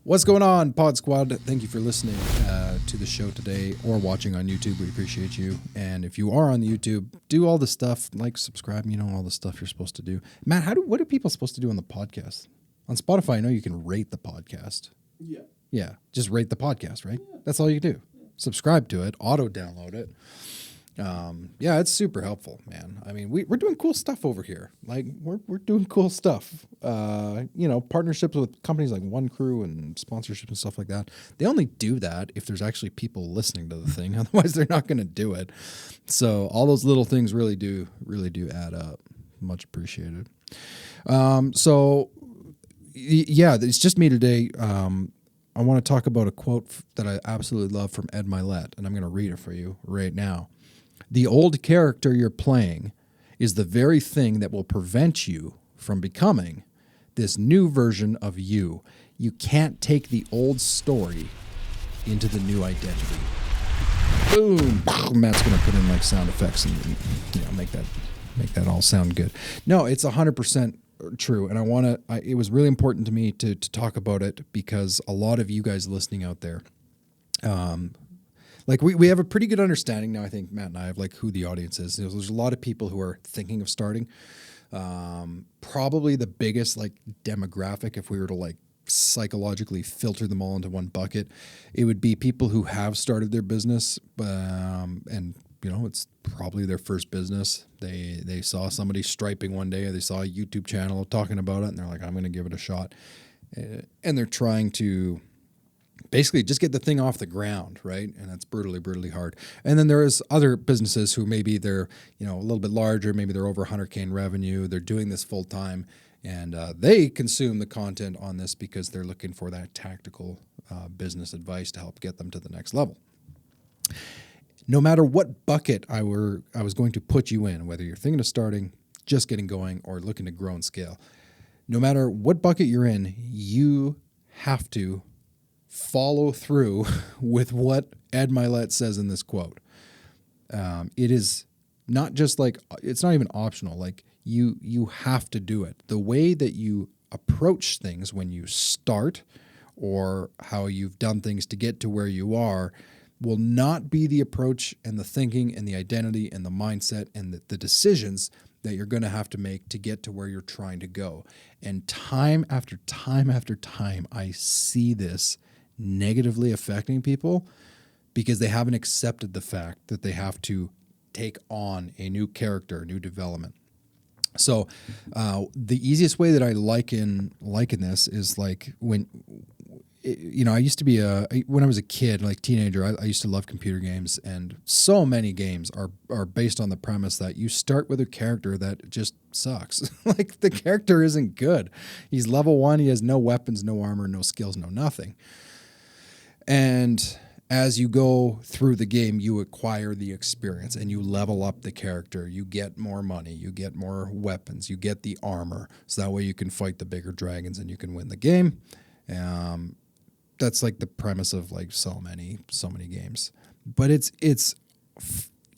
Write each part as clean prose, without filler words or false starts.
What's going on, Pod Squad? Thank you for listening to the show today or watching on YouTube. We appreciate you. And if you are on the YouTube, do all the stuff, like, subscribe, all the stuff you're supposed to do. Matt, what are people supposed to do on the podcast? On Spotify, I know you can rate the podcast. Yeah. Yeah, just rate the podcast, right? Yeah. That's all you do. Yeah. Subscribe to it, auto-download it. Yeah, it's super helpful, man. I mean, we're doing cool stuff over here. Like, we're doing cool stuff. Partnerships with companies like One Crew and sponsorships and stuff like that. They only do that if there's actually people listening to the thing. Otherwise, they're not going to do it. So all those little things really do add up. Much appreciated. It's just me today. I want to talk about a quote that I absolutely love from Ed Milet, and I'm going to read it for you right now. The old character you're playing is the very thing that will prevent you from becoming this new version of you. You can't take the old story into the new identity. Boom. Matt's going to put in like sound effects and make that all sound good. No, it's 100% true. And it was really important to me to talk about it because a lot of you guys listening out there, we have a pretty good understanding now, I think, Matt and I, of like who the audience is. There's a lot of people who are thinking of starting. Probably the biggest like demographic, if we were to like psychologically filter them all into one bucket, it would be people who have started their business, and it's probably their first business. They saw somebody striping one day, or they saw a YouTube channel talking about it, and they're like, I'm going to give it a shot. And they're trying to basically just get the thing off the ground, right? And that's brutally hard. And then there is other businesses who maybe they're, a little bit larger, maybe they're over 100K in revenue. They're doing this full time, and they consume the content on this because they're looking for that tactical business advice to help get them to the next level. No matter what bucket I was going to put you in, whether you're thinking of starting, just getting going, or looking to grow and scale, no matter what bucket you're in, you have to follow through with what Ed Milet says in this quote. It is not just like, it's not even optional. Like you have to do it. The way that you approach things when you start, or how you've done things to get to where you are, will not be the approach and the thinking and the identity and the mindset and the decisions that you're going to have to make to get to where you're trying to go. And time after time after time, I see this negatively affecting people because they haven't accepted the fact that they have to take on a new character, new development. So the easiest way that I liken this is like when, I used to be when I was a kid, like teenager, I used to love computer games, and so many games are based on the premise that you start with a character that just sucks. Like the character isn't good. He's level 1. He has no weapons, no armor, no skills, no nothing. And as you go through the game, you acquire the experience and you level up the character. You get more money, you get more weapons, you get the armor. So that way you can fight the bigger dragons and you can win the game. That's like the premise of like so many games. But it's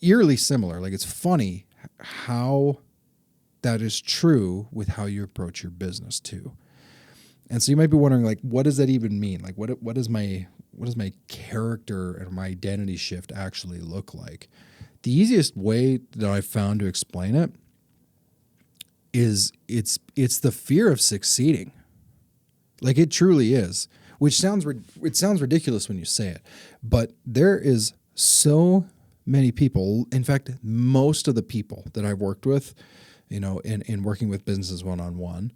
eerily similar. Like it's funny how that is true with how you approach your business too. And so you might be wondering, like, what does that even mean? Like, what does my character and my identity shift actually look like? The easiest way that I've found to explain it is it's the fear of succeeding. Like it truly is, which sounds ridiculous when you say it, but there is so many people. In fact, most of the people that I've worked with, in working with businesses one-on-one,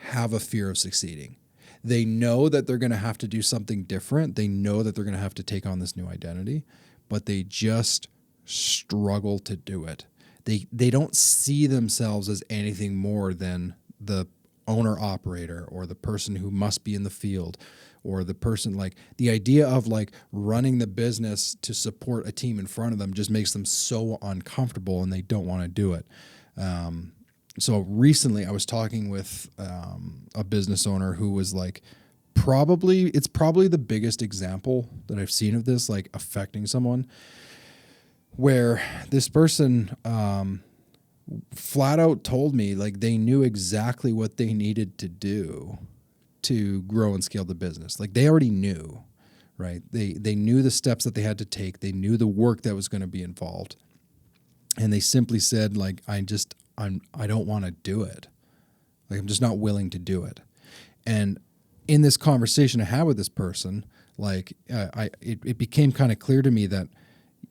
have a fear of succeeding. They know that they're going to have to do something different. They know that they're going to have to take on this new identity, but they just struggle to do it. They don't see themselves as anything more than the owner operator or the person who must be in the field, or the person, like the idea of like running the business to support a team in front of them just makes them so uncomfortable and they don't want to do it. So recently I was talking with a business owner who was like, it's probably the biggest example that I've seen of this, like affecting someone, where this person flat out told me like they knew exactly what they needed to do to grow and scale the business. Like they already knew, right? They knew the steps that they had to take. They knew the work that was going to be involved. And they simply said, like, I don't want to do it. Like, I'm just not willing to do it. And in this conversation I had with this person, like, it became kind of clear to me that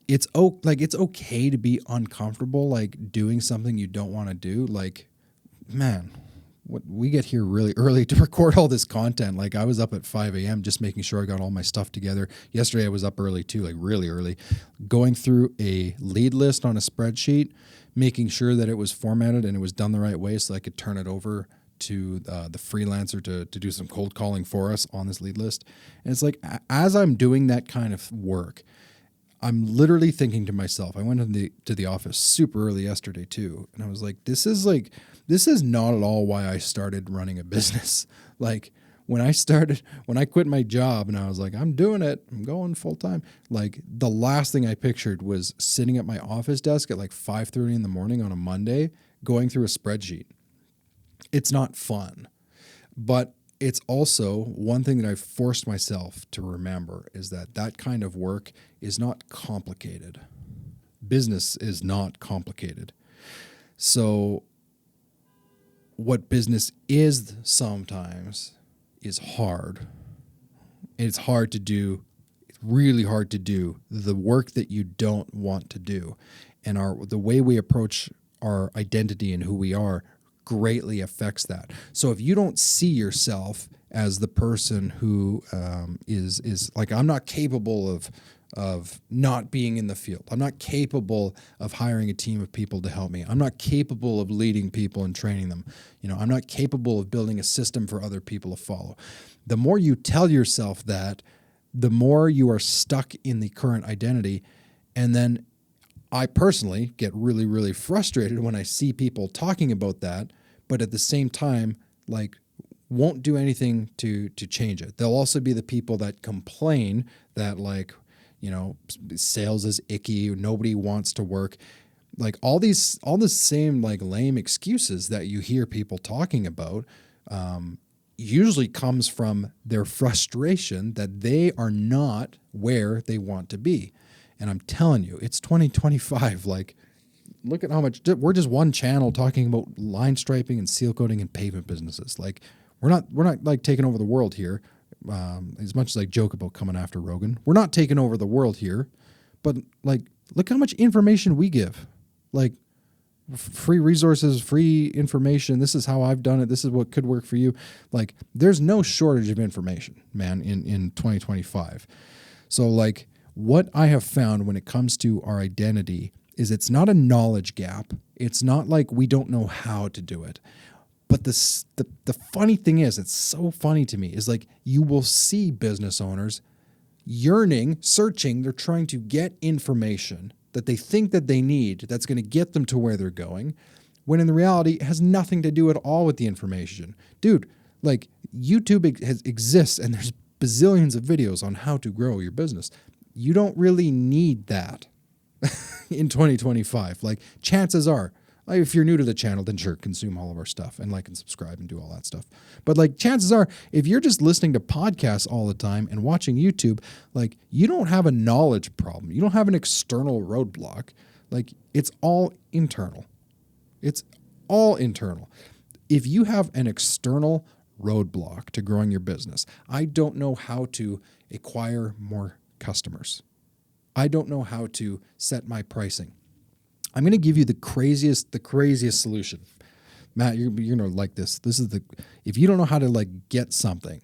it's okay to be uncomfortable, like doing something you don't want to do. Like, man, we get here really early to record all this content. Like I was up at 5 a.m. just making sure I got all my stuff together. Yesterday I was up early too, like really early, going through a lead list on a spreadsheet, making sure that it was formatted and it was done the right way so I could turn it over to the freelancer to do some cold calling for us on this lead list. And it's like, as I'm doing that kind of work, I'm literally thinking to myself, I went to the office super early yesterday too. And I was like, this is not at all why I started running a business. Like when I quit my job and I was like, I'm doing it, I'm going full time. Like the last thing I pictured was sitting at my office desk at like 5:30 in the morning on a Monday, going through a spreadsheet. It's not fun, but it's also one thing that I've forced myself to remember is that kind of work is not complicated. Business is not complicated. So what business is sometimes is hard. It's hard to do. It's really hard to do the work that you don't want to do. And the way we approach our identity and who we are greatly affects that. So if you don't see yourself as the person who is like, I'm not capable of not being in the field. I'm not capable of hiring a team of people to help me. I'm not capable of leading people and training them. I'm not capable of building a system for other people to follow. The more you tell yourself that, the more you are stuck in the current identity. And then I personally get really, really frustrated when I see people talking about that, but at the same time, like, won't do anything to change it. There'll also be the people that complain that, like, sales is icky, nobody wants to work. Like all the same like lame excuses that you hear people talking about usually comes from their frustration that they are not where they want to be. And I'm telling you, it's 2025. Like, look at how much we're just one channel talking about line striping and seal coating and pavement businesses. Like, we're not like taking over the world here. As much as I joke about coming after Rogan, we're not taking over the world here, but like, look how much information we give, like free resources, free information. This is how I've done it. This is what could work for you. Like, there's no shortage of information, man, in 2025. So like, what I have found when it comes to our identity is it's not a knowledge gap. It's not like we don't know how to do it. But the funny thing is, it's so funny to me, is like, you will see business owners yearning, searching, they're trying to get information that they think that they need that's going to get them to where they're going, when in the reality it has nothing to do at all with the information. Dude, like, YouTube exists and there's bazillions of videos on how to grow your business. You don't really need that in 2025. Like, chances are, like, if you're new to the channel, then sure, consume all of our stuff and like and subscribe and do all that stuff. But like, chances are, if you're just listening to podcasts all the time and watching YouTube, like, you don't have a knowledge problem. You don't have an external roadblock. Like, it's all internal. It's all internal. If you have an external roadblock to growing your business, I don't know how to acquire more customers. I don't know how to set my pricing. I'm going to give you the craziest solution. Matt, you're going to like this. If you don't know how to like get something,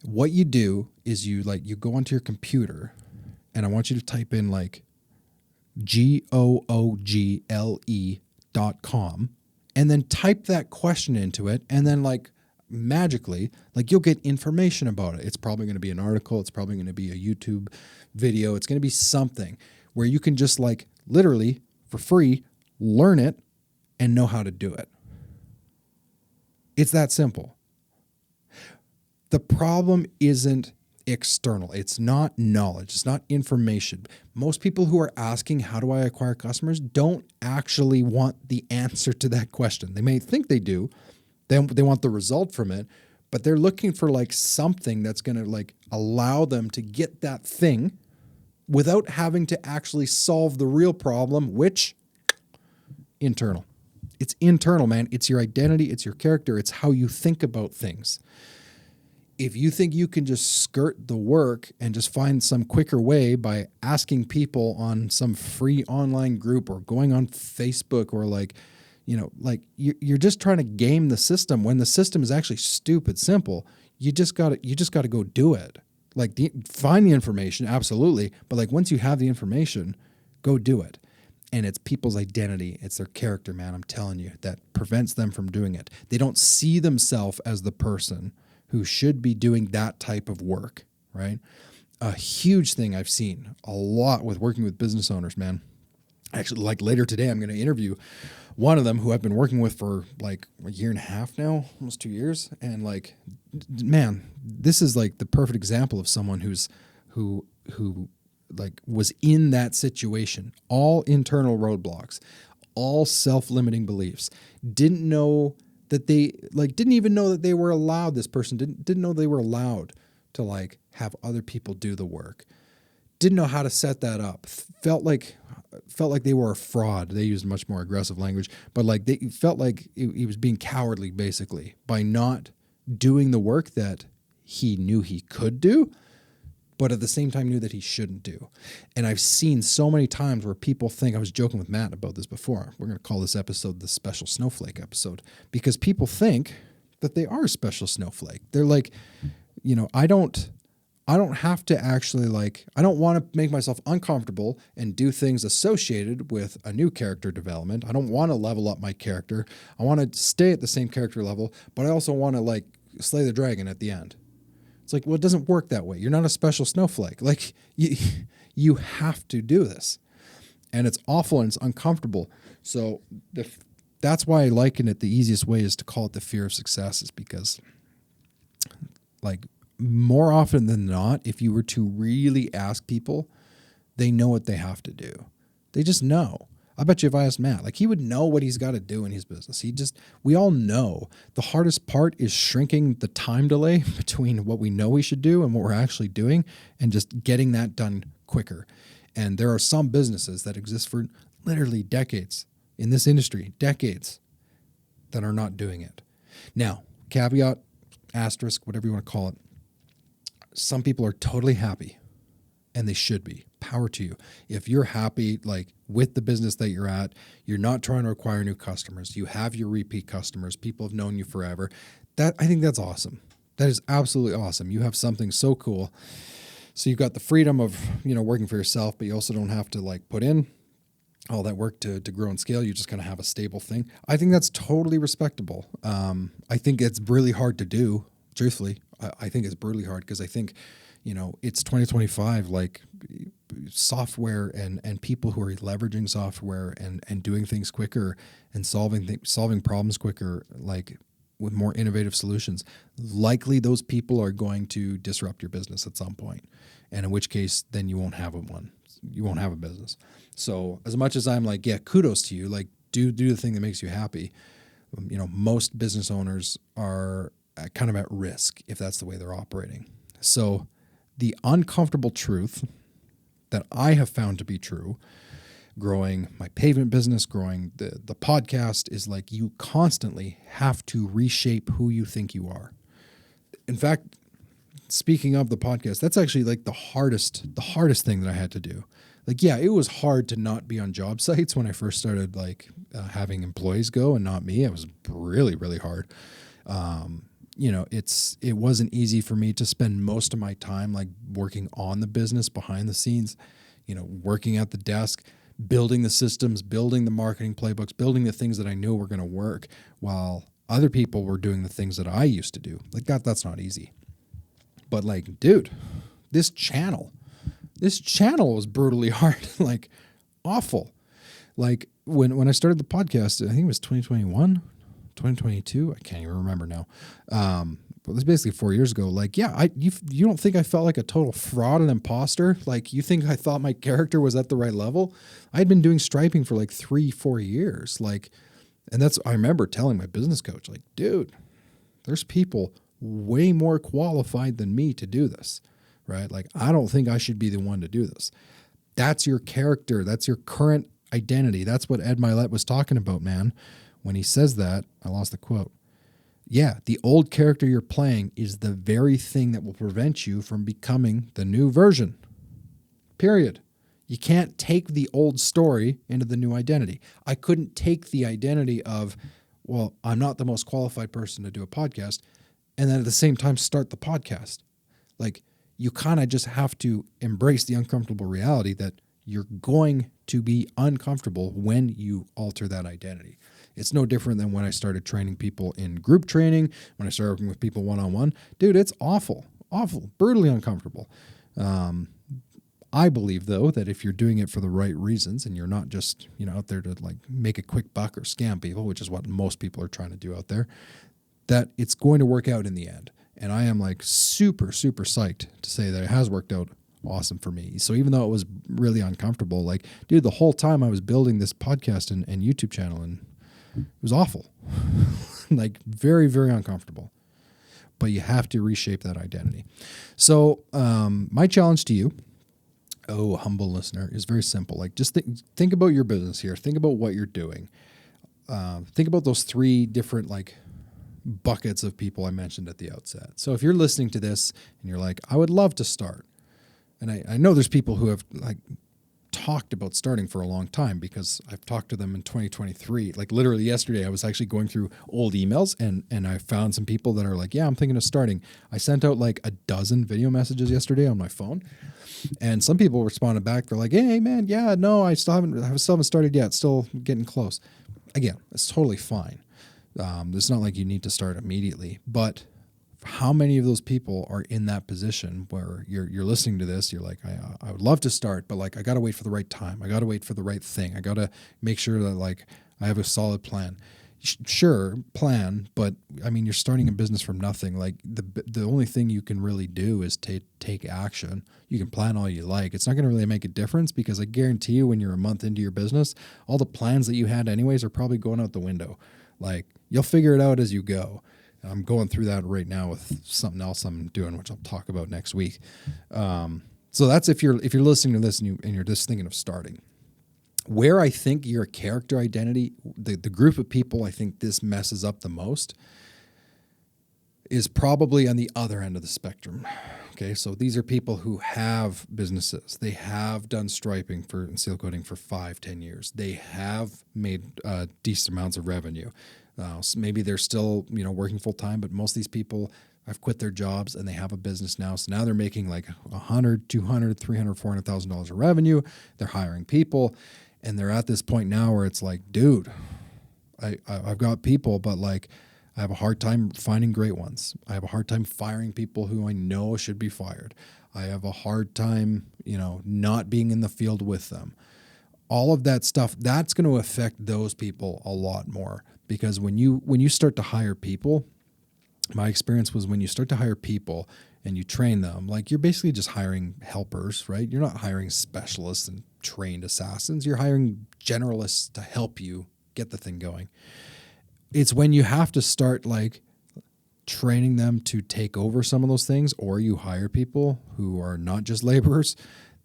what you do is you go onto your computer, and I want you to type in like google.com and then type that question into it. And then like magically, like, you'll get information about it. It's probably going to be an article. It's probably going to be a YouTube video. It's going to be something where you can just like literally for free learn it and know how to do it. It's that simple. The problem isn't external. It's not knowledge. It's not information. Most people who are asking, how do I acquire customers, don't actually want the answer to that question. They may think they do. They want the result from it, but they're looking for like something that's going to like allow them to get that thing without having to actually solve the real problem, which internal. It's internal, man. It's your identity. It's your character. It's how you think about things. If you think you can just skirt the work and just find some quicker way by asking people on some free online group or going on Facebook or like, you know, like you're just trying to game the system when the system is actually stupid simple. You just got to go do it. Like find the information, absolutely. But like once you have the information, go do it. And it's people's identity. It's their character, man. I'm telling you, that prevents them from doing it. They don't see themselves as the person who should be doing that type of work, right? A huge thing I've seen a lot with working with business owners, man. Actually, like later today, I'm going to interview one of them who I've been working with for like a year and a half now, almost 2 years. And like, man, this is like the perfect example of someone who like was in that situation, all internal roadblocks, all self-limiting beliefs, didn't know that didn't even know that they were allowed, this person didn't know they were allowed to like have other people do the work. Didn't know how to set that up. Felt like they were a fraud. They used much more aggressive language, but like they felt like he was being cowardly basically by not doing the work that he knew he could do, but at the same time knew that he shouldn't do. And I've seen so many times where people think, I was joking with Matt about this before, we're going to call this episode the special snowflake episode, because people think that they are a special snowflake. They're like, you know, I don't have to actually like, I don't want to make myself uncomfortable and do things associated with a new character development. I don't want to level up my character. I want to stay at the same character level, but I also want to like slay the dragon at the end. It's like, well, it doesn't work that way. You're not a special snowflake. Like you have to do this, and it's awful and it's uncomfortable. So that's why I liken it. The easiest way is to call it the fear of success, is because like more often than not, if you were to really ask people, they know what they have to do. They just know. I bet you if I asked Matt, like he would know what he's got to do in his business. We all know. The hardest part is shrinking the time delay between what we know we should do and what we're actually doing, and just getting that done quicker. And there are some businesses that exist for literally decades in this industry, decades, that are not doing it. Now, caveat, asterisk, whatever you want to call it. Some people are totally happy, and they should be. Power to you. If you're happy, like with the business that you're at, you're not trying to acquire new customers. You have your repeat customers. People have known you forever. I think that's awesome. That is absolutely awesome. You have something so cool. So you've got the freedom of, you know, working for yourself, but you also don't have to like put in all that work to grow and scale. You just kind of have a stable thing. I think that's totally respectable. I think it's really hard to do, truthfully. I think it's brutally hard because I think, you know, it's 2025, like software and people who are leveraging software and doing things quicker and solving problems quicker, like with more innovative solutions, likely those people are going to disrupt your business at some point. And in which case, then you won't have you won't have a business. So as much as I'm like, yeah, kudos to you, like do the thing that makes you happy. You know, most business owners are kind of at risk if that's the way they're operating. So the uncomfortable truth that I have found to be true, growing my pavement business, growing the podcast, is like you constantly have to reshape who you think you are. In fact, speaking of the podcast, that's actually like the hardest thing that I had to do. Like, yeah, it was hard to not be on job sites when I first started like having employees go and not me. It was really, really hard. You know, it wasn't easy for me to spend most of my time like working on the business behind the scenes, you know, working at the desk, building the systems, building the marketing playbooks, building the things that I knew were going to work while other people were doing the things that I used to do. Like that's not easy. But like, dude, this channel was brutally hard, like awful. Like when I started the podcast, I think it was 2021. 2022, I can't even remember now. But it was basically 4 years ago. Like, yeah, you don't think I felt like a total fraud and imposter? Like, you think I thought my character was at the right level? I had been doing striping for like 3-4 years. Like, and I remember telling my business coach, like, dude, there's people way more qualified than me to do this, right? Like, I don't think I should be the one to do this. That's your character. That's your current identity. That's what Ed Milet was talking about, man. When he says that, I lost the quote. Yeah, the old character you're playing is the very thing that will prevent you from becoming the new version. Period. You can't take the old story into the new identity. I couldn't take the identity of, well, I'm not the most qualified person to do a podcast, and then at the same time start the podcast. Like, you kind of just have to embrace the uncomfortable reality that you're going to be uncomfortable when you alter that identity. It's no different than when I started training people in group training, when I started working with people one-on-one. Dude, it's awful, brutally uncomfortable. I believe, though, that if you're doing it for the right reasons and you're not just, out there to like make a quick buck or scam people, which is what most people are trying to do out there, that it's going to work out in the end. And I am like super, super psyched to say that it has worked out awesome for me. So even though it was really uncomfortable, like, dude, the whole time I was building this podcast and YouTube channel, and it was awful, like very, very uncomfortable. But you have to reshape that identity. So my challenge to you, humble listener, is very simple. Like, just think about your business here. Think about what you're doing. Think about those three different like buckets of people I mentioned at the outset. So if you're listening to this and you're like, I would love to start. And I know there's people who have like talked about starting for a long time, because I've talked to them in 2023. Like literally yesterday, I was actually going through old emails and I found some people that are like, yeah, I'm thinking of starting. I sent out like a dozen video messages yesterday on my phone. And some people responded back. They're like, hey man, yeah, no, I still haven't started yet. Still getting close. Again, it's totally fine. It's not like you need to start immediately, but how many of those people are in that position where you're listening to this? You're like, I would love to start, but like, I got to wait for the right time. I got to wait for the right thing. I got to make sure that like I have a solid plan. Sure, plan, but I mean, you're starting a business from nothing. Like the only thing you can really do is take action. You can plan all you like. It's not going to really make a difference, because I guarantee you, when you're a month into your business, all the plans that you had anyways are probably going out the window. Like, you'll figure it out as you go. I'm going through that right now with something else I'm doing, which I'll talk about next week. So that's if you're listening to this and you're just thinking of starting. Where I think your character identity, the group of people I think this messes up the most, is probably on the other end of the spectrum. Okay, so these are people who have businesses. They have done striping and seal coating for 5-10 years. They have made decent amounts of revenue. So maybe they're still working full time, but most of these people have quit their jobs and they have a business now. So now they're making like $100,000, $200,000, $300,000, $400,000 of revenue. They're hiring people, and they're at this point now where it's like, dude, I've got people, but like, I have a hard time finding great ones. I have a hard time firing people who I know should be fired. I have a hard time, not being in the field with them. All of that stuff, that's going to affect those people a lot more, because when you start to hire people, my experience was, when you start to hire people and you train them, like, you're basically just hiring helpers, right? You're not hiring specialists and trained assassins. You're hiring generalists to help you get the thing going. It's when you have to start like training them to take over some of those things, or you hire people who are not just laborers,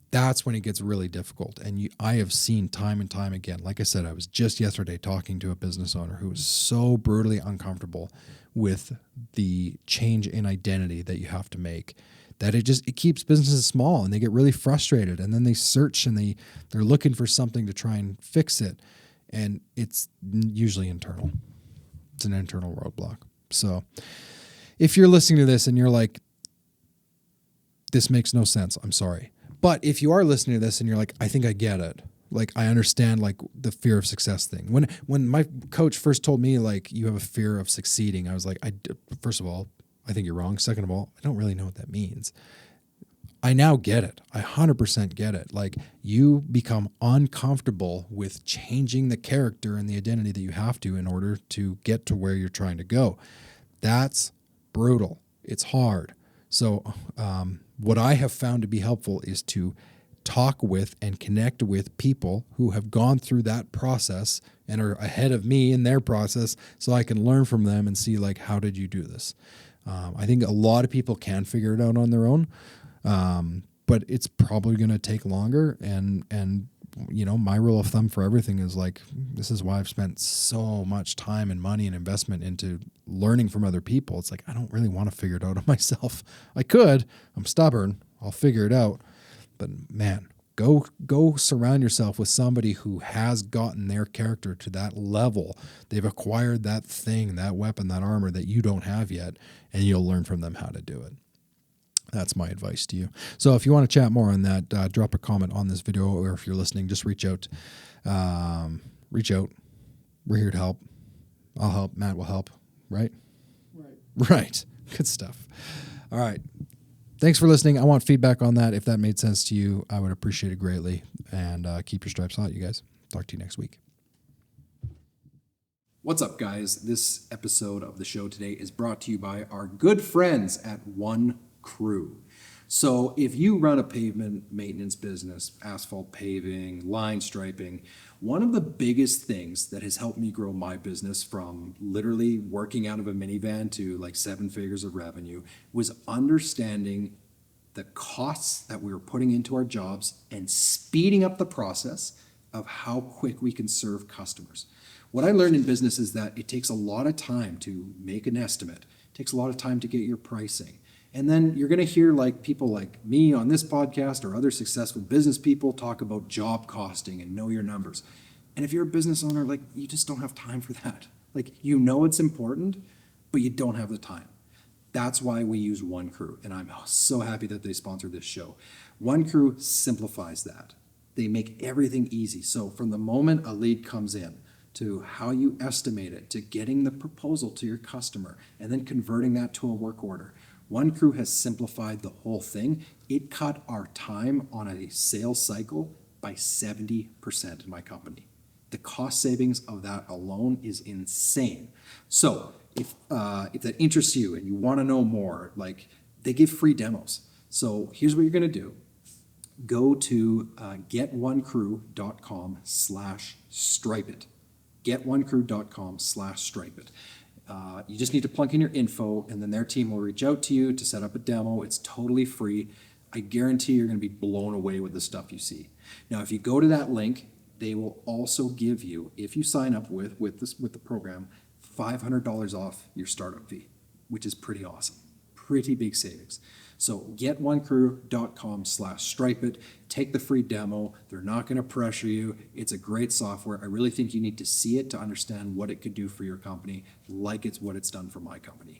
that's when it gets really difficult. And I have seen time and time again, like I said, I was just yesterday talking to a business owner who was so brutally uncomfortable with the change in identity that you have to make, that it keeps businesses small, and they get really frustrated, and then they search and they're looking for something to try and fix it. And it's usually internal. It's an internal roadblock. So if you're listening to this and you're like, this makes no sense, I'm sorry. But if you are listening to this and you're like, I think I get it. Like, I understand like the fear of success thing. When my coach first told me like, you have a fear of succeeding, I was like, first of all, I think you're wrong. Second of all, I don't really know what that means. I now get it. I 100% get it. Like, you become uncomfortable with changing the character and the identity that you have to in order to get to where you're trying to go. That's brutal. It's hard. So what I have found to be helpful is to talk with and connect with people who have gone through that process and are ahead of me in their process, so I can learn from them and see like, how did you do this? I think a lot of people can figure it out on their own, but it's probably going to take longer. And my rule of thumb for everything is like, this is why I've spent so much time and money and investment into learning from other people. It's like, I don't really want to figure it out on myself. I could. I'm stubborn. I'll figure it out. But man, go surround yourself with somebody who has gotten their character to that level. They've acquired that thing, that weapon, that armor that you don't have yet, and you'll learn from them how to do it. That's my advice to you. So if you want to chat more on that, drop a comment on this video, or if you're listening, just reach out. Reach out. We're here to help. I'll help. Matt will help. Right? Right. Good stuff. All right. Thanks for listening. I want feedback on that. If that made sense to you, I would appreciate it greatly. And keep your stripes hot, you guys. Talk to you next week. What's up, guys? This episode of the show today is brought to you by our good friends at One Crew. So if you run a pavement maintenance business, asphalt paving, line striping, one of the biggest things that has helped me grow my business from literally working out of a minivan to like 7 figures of revenue was understanding the costs that we were putting into our jobs and speeding up the process of how quick we can serve customers. What I learned in business is that it takes a lot of time to make an estimate. It takes a lot of time to get your pricing. And then you're going to hear like people like me on this podcast or other successful business people talk about job costing and know your numbers. And if you're a business owner, like you just don't have time for that. Like, it's important, but you don't have the time. That's why we use One Crew. And I'm so happy that they sponsored this show. One Crew simplifies that. They make everything easy. So from the moment a lead comes in, to how you estimate it, to getting the proposal to your customer, and then converting that to a work order. One Crew has simplified the whole thing. It cut our time on a sales cycle by 70% in my company. The cost savings of that alone is insane. So if that interests you and you want to know more, like they give free demos. So here's what you're going to do. Go to getonecrew.com/stripeit. getonecrew.com/stripeit. You just need to plunk in your info, and then their team will reach out to you to set up a demo. It's totally free. I guarantee you're going to be blown away with the stuff you see. Now, if you go to that link, they will also give you, if you sign up with the program, $500 off your startup fee, which is pretty awesome. Pretty big savings. So getonecrew.com/stripeit. Take the free demo. They're not going to pressure you. It's a great software. I really think you need to see it to understand what it could do for your company, like it's what it's done for my company.